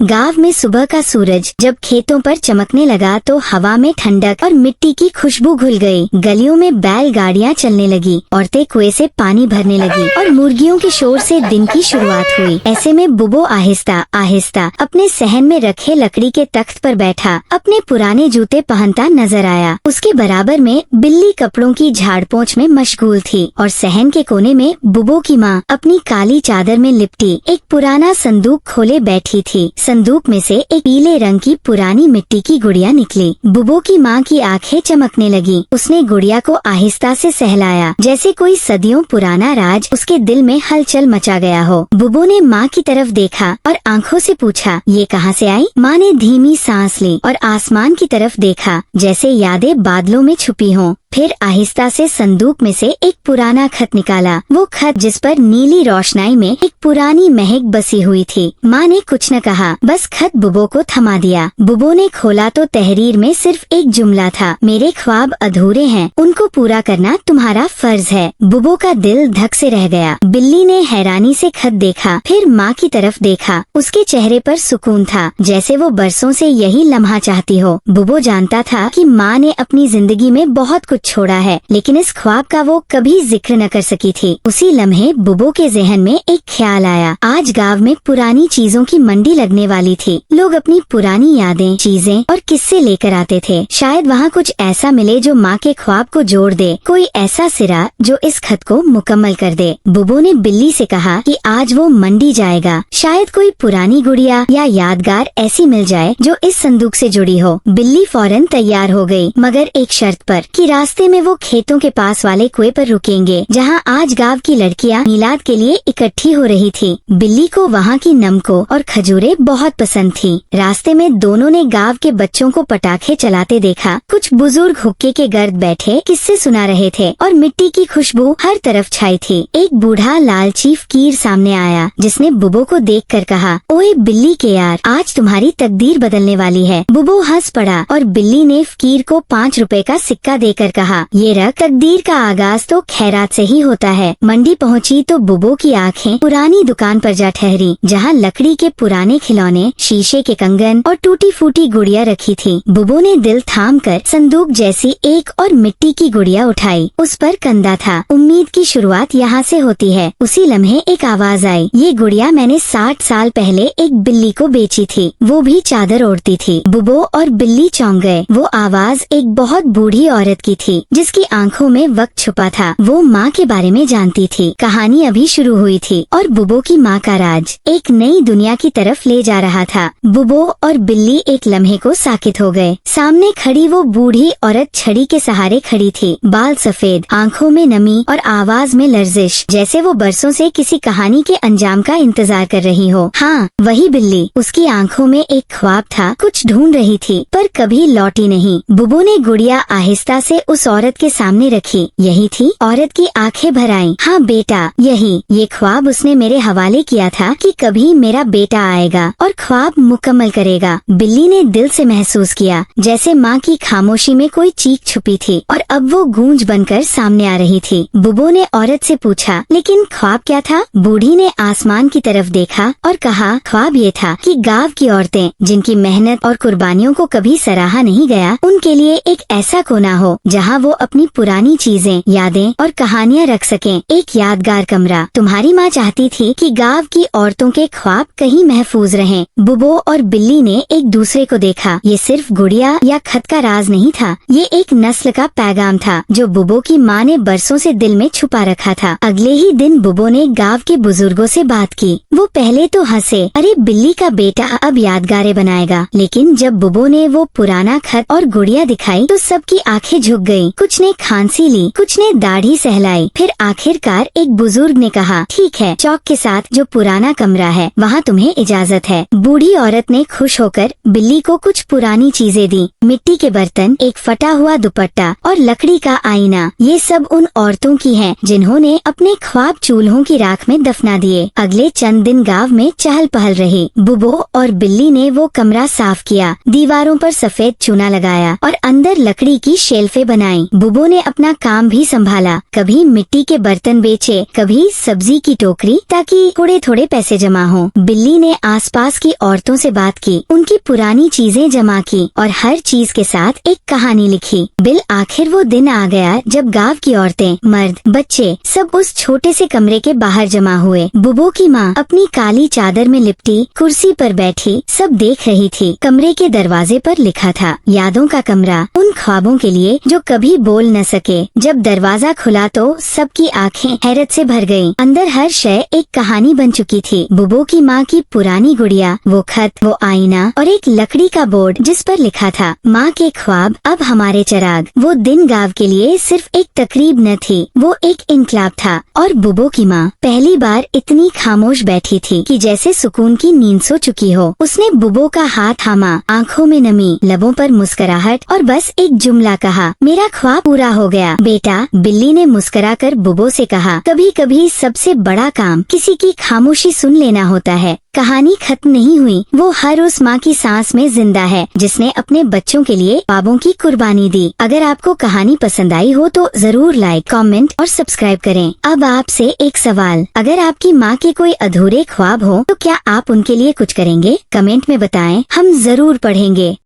गांव में सुबह का सूरज जब खेतों पर चमकने लगा तो हवा में ठंडक और मिट्टी की खुशबू घुल गई। गलियों में बैलगाड़ियां चलने लगी, औरतें कुएं से पानी भरने लगी और मुर्गियों के शोर से दिन की शुरुआत हुई। ऐसे में बुबो आहिस्ता आहिस्ता अपने सहन में रखे लकड़ी के तख्त पर बैठा अपने पुराने जूते पहनता नजर आया। उसके बराबर में बिल्ली कपड़ों की झाड़पोंछ में मशगूल थी और सहन के कोने में बुबो की माँ अपनी काली चादर में लिपटी एक पुराना संदूक खोले बैठी थी। संदूक में से एक पीले रंग की पुरानी मिट्टी की गुड़िया निकली। बुबो की माँ की आंखें चमकने लगी। उसने गुड़िया को आहिस्ता से सहलाया, जैसे कोई सदियों पुराना राज उसके दिल में हलचल मचा गया हो। बुबो ने माँ की तरफ देखा और आंखों से पूछा, ये कहाँ से आई? माँ ने धीमी सांस ली और आसमान की तरफ देखा, जैसे यादें बादलों में छुपी हों। फिर आहिस्ता से संदूक में से एक पुराना खत निकाला। वो खत जिस पर नीली रोशनाई में एक पुरानी महक बसी हुई थी। माँ ने कुछ न कहा, बस खत बुबो को थमा दिया। बुबो ने खोला तो तहरीर में सिर्फ एक जुमला था, मेरे ख्वाब अधूरे हैं, उनको पूरा करना तुम्हारा फर्ज है। बुबो का दिल धक से रह गया। बिल्ली ने हैरानी से खत देखा, फिर माँ की तरफ देखा। उसके चेहरे पर सुकून था, जैसे वो बरसों से यही लम्हा चाहती हो। बुबो जानता था कि माँ ने अपनी जिंदगी में बहुत कुछ छोड़ा है, लेकिन इस ख्वाब का वो कभी जिक्र न कर सकी थी। उसी लम्हे बुबो के जहन में एक ख्याल आया। आज गांव में पुरानी चीजों की मंडी लगने वाली थी। लोग अपनी पुरानी यादें, चीजें और किस्से लेकर आते थे। शायद वहाँ कुछ ऐसा मिले जो माँ के ख्वाब को जोड़ दे, कोई ऐसा सिरा जो इस खत को मुकम्मल कर दे। बुबो ने बिल्ली से कहा कि आज वो मंडी जाएगा। शायद कोई पुरानी गुड़िया या यादगार ऐसी मिल जाए जो इस संदूक से जुड़ी हो। बिल्ली फौरन तैयार हो गई, मगर एक शर्त पर कि रास्ते में वो खेतों के पास वाले कुएं पर रुकेंगे, जहाँ आज गांव की लड़कियां मिलाद के लिए इकट्ठी हो रही थी। बिल्ली को वहाँ की नमको और खजूरें बहुत पसंद थी। रास्ते में दोनों ने गांव के बच्चों को पटाखे चलाते देखा। कुछ बुजुर्ग हुक्के के गर्द बैठे किस्से सुना रहे थे और मिट्टी की खुशबू हर तरफ छाई थी। एक बूढ़ा लालची फकीर सामने आया, जिसने बुबो को देखकर कहा, ओए बिल्ली के यार, आज तुम्हारी तकदीर बदलने वाली है। बुबो हंस पड़ा और बिल्ली ने फकीर को 5 रुपए का सिक्का देकर कहा, ये रख, तकदीर का आगाज तो खैरात से ही होता है। मंडी पहुंची तो बुबो की आंखें पुरानी दुकान पर जा ठहरी, जहां लकड़ी के पुराने खिलौने, शीशे के कंगन और टूटी फूटी गुड़िया रखी थी। बुबो ने दिल थाम कर संदूक जैसी एक और मिट्टी की गुड़िया उठाई। उस पर कंधा था। उम्मीद की शुरुआत यहाँ से होती है। उसी लम्हे एक आवाज आई, ये गुड़िया मैंने 60 साल पहले एक बिल्ली को बेची थी, वो भी चादर ओढ़ती थी। बुबो और बिल्ली चौंक गए। वो आवाज एक बहुत बूढ़ी औरत की थी, जिसकी आंखों में वक्त छुपा था। वो माँ के बारे में जानती थी। कहानी अभी शुरू हुई थी और बुबो की माँ का राज एक नई दुनिया की तरफ ले जा रहा था। बुबो और बिल्ली एक लम्हे को साकित हो गए। सामने खड़ी वो बूढ़ी औरत छड़ी के सहारे खड़ी थी, बाल सफेद, आंखों में नमी और आवाज में लर्जिश, जैसे वो बरसों से किसी कहानी के अंजाम का इंतजार कर रही हो। हाँ, वही बिल्ली। उसकी आंखों में एक ख्वाब था, कुछ ढूंढ रही थी पर कभी लौटी नहीं। बुबो ने गुड़िया आहिस्ता से उस औरत के सामने रखी। यही थी? औरत की आंखें भर आईं। हाँ बेटा, यही। ये ख्वाब उसने मेरे हवाले किया था कि कभी मेरा बेटा आएगा और ख्वाब मुकम्मल करेगा। बिल्ली ने दिल से महसूस किया, जैसे माँ की खामोशी में कोई चीख छुपी थी और अब वो गूंज बनकर सामने आ रही थी। बुबो ने औरत से पूछा, लेकिन ख्वाब क्या था? बूढ़ी ने आसमान की तरफ देखा और कहा, ख्वाब ये था कि गांव की औरतें, जिनकी मेहनत और कुर्बानियों को कभी सराहा नहीं गया, उनके लिए एक ऐसा कोना हो जहाँ वो अपनी पुरानी चीजें, यादें और कहानियाँ रख सकें। एक यादगार कमरा। तुम्हारी माँ चाहती थी कि गांव की औरतों के ख्वाब कहीं महफूज रहें। बुबो और बिल्ली ने एक दूसरे को देखा। ये सिर्फ गुड़िया या खत का राज नहीं था, ये एक नस्ल का पैगाम था जो बुबो की माँ ने बरसों से दिल में छुपा रखा था। अगले ही दिन बुबो ने गांव के बुजुर्गों से बात की। वो पहले तो हंसे, अरे बिल्ली का बेटा अब यादगारें बनाएगा। लेकिन जब बुबो ने वो पुराना खत और गुड़िया दिखाई तो सबकी आंखें झुक गईं। कुछ ने खांसी ली, कुछ ने दाढ़ी सहलाई। फिर आखिरकार एक बुजुर्ग ने कहा, ठीक है, चौक के साथ जो पुराना कमरा है वहाँ तुम्हें इजाजत है। बूढ़ी औरत ने खुश होकर बिल्ली को कुछ पुरानी चीजें दी, मिट्टी के बर्तन, एक फटा हुआ दुपट्टा और लकड़ी का आईना। ये सब उन औरतों की हैं जिन्होंने अपने ख्वाब चूल्हों की राख में दफना दिए। अगले चंद दिन गांव में चहल पहल रही। बुबो और बिल्ली ने वो कमरा साफ किया, दीवारों पर सफेद चूना लगाया और अंदर लकड़ी की शेल्फें बनाई। बनाई। बुबो ने अपना काम भी संभाला, कभी मिट्टी के बर्तन बेचे, कभी सब्जी की टोकरी, ताकि थोड़े थोड़े पैसे जमा हो। बिल्ली ने आसपास की औरतों से बात की, उनकी पुरानी चीजें जमा की और हर चीज के साथ एक कहानी लिखी। बिल आखिर वो दिन आ गया जब गांव की औरतें, मर्द, बच्चे सब उस छोटे से कमरे के बाहर जमा हुए। बुबो की माँ अपनी काली चादर में लिपटी कुर्सी पर बैठी सब देख रही थी। कमरे के दरवाजे पर लिखा था, यादों का कमरा, उन ख्वाबों के लिए जो कभी बोल न सके। जब दरवाजा खुला तो सबकी आंखें हैरत से भर गईं। अंदर हर शय एक कहानी बन चुकी थी। बुबो की माँ की पुरानी गुड़िया, वो खत, वो आईना और एक लकड़ी का बोर्ड जिस पर लिखा था, माँ के ख्वाब अब हमारे चिराग। वो दिन गांव के लिए सिर्फ एक तकरीब न थी, वो एक इनकलाब था। और बुबो की माँ पहली बार इतनी खामोश बैठी थी कि जैसे सुकून की नींद सो चुकी हो। उसने बुबो का हाथ थामा, आंखों में नमी, लबों पर मुस्कुराहट और बस एक जुमला कहा, मेरा ख्वाब पूरा हो गया बेटा। बिल्ली ने मुस्कुराकर बुबो से कहा, कभी कभी सबसे बड़ा काम किसी की खामोशी सुन लेना होता है। कहानी खत्म नहीं हुई, वो हर उस माँ की सांस में जिंदा है जिसने अपने बच्चों के लिए ख्वाबों की कुर्बानी दी। अगर आपको कहानी पसंद आई हो तो जरूर लाइक, कमेंट और सब्सक्राइब करें। अब आपसे एक सवाल, अगर आपकी माँ के कोई अधूरे ख्वाब हो तो क्या आप उनके लिए कुछ करेंगे? कमेंट में बताएं, हम जरूर पढ़ेंगे।